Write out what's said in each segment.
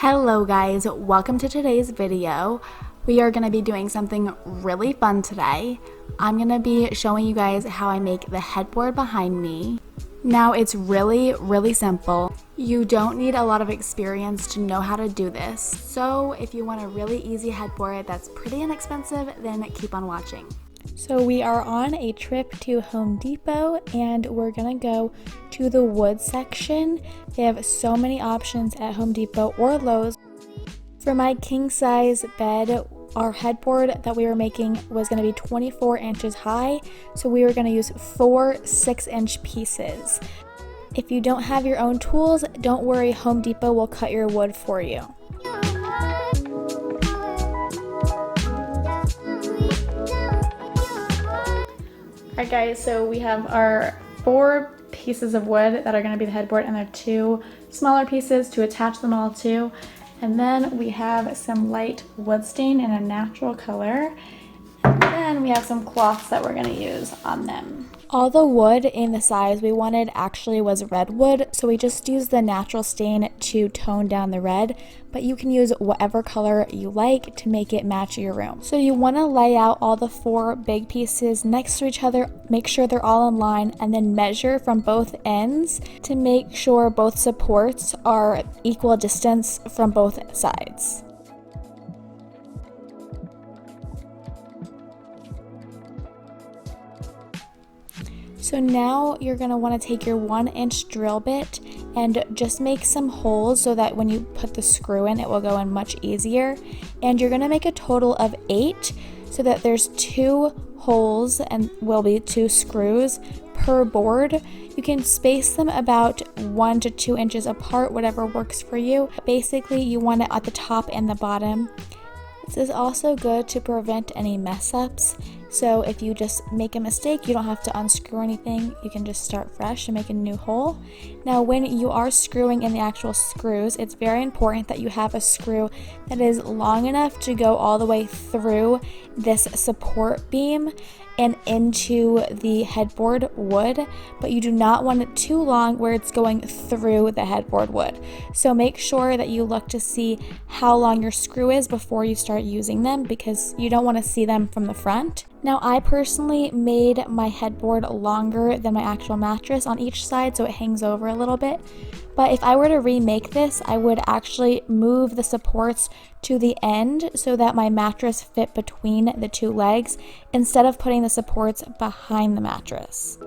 Hello guys, welcome to today's video. We are going to be doing something really fun today. I'm going to be showing you guys how I make the headboard behind me. Now it's really simple. You don't need a lot of experience to know how to do this. So if you want a really easy headboard that's pretty inexpensive, then keep on watching. So we are on a trip to Home Depot and we're gonna go to the wood section. They have so many options at Home Depot or Lowe's. For my king size bed, our headboard that we were making was gonna be 24 inches high, so we were gonna use 4 6-inch pieces. If you don't have your own tools, don't worry, Home Depot will cut your wood for you. Alright guys, so we have our 4 pieces of wood that are going to be the headboard, and there are 2 smaller pieces to attach them all to. And then we have some light wood stain in a natural color. And then we have some cloths that we're going to use on them. All the wood in the size we wanted actually was redwood, so we just used the natural stain to tone down the red, but you can use whatever color you like to make it match your room. So you want to lay out all the 4 big pieces next to each other, make sure they're all in line, and then measure from both ends to make sure both supports are equal distance from both sides. So now you're going to want to take your 1-inch drill bit and just make some holes so that when you put the screw in, it will go in much easier. And you're going to make a total of 8 so that there's 2 holes and will be 2 screws per board. You can space them about 1 to 2 inches apart, whatever works for you. Basically, you want it at the top and the bottom. This is also good to prevent any mess ups. So if you just make a mistake, you don't have to unscrew anything. You can just start fresh and make a new hole. Now, when you are screwing in the actual screws, it's very important that you have a screw that is long enough to go all the way through this support beam and into the headboard wood, but you do not want it too long where it's going through the headboard wood. So make sure that you look to see how long your screw is before you start using them, because you don't want to see them from the front. Now, I personally made my headboard longer than my actual mattress on each side, so it hangs over a little bit. But if I were to remake this, I would actually move the supports to the end so that my mattress fit between the 2 legs instead of putting the supports behind the mattress.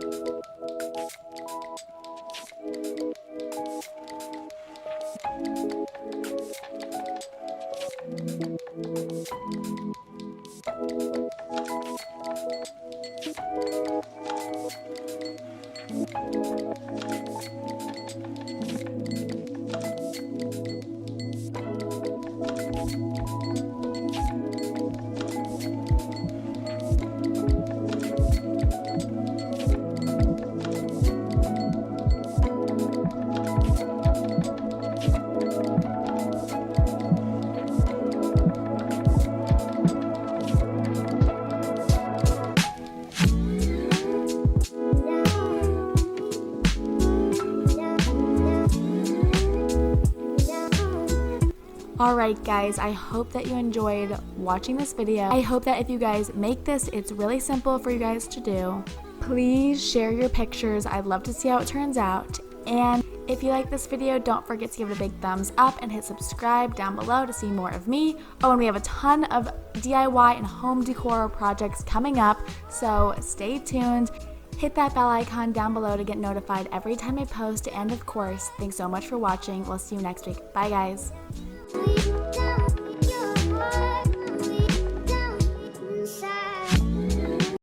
Alright guys, I hope that you enjoyed watching this video. I hope that if you guys make this, it's really simple for you guys to do. Please share your pictures. I'd love to see how it turns out. And if you like this video, don't forget to give it a big thumbs up and hit subscribe down below to see more of me. Oh, and we have a ton of DIY and home decor projects coming up, so stay tuned. Hit that bell icon down below to get notified every time I post. And of course, thanks so much for watching. We'll see you next week. Bye guys.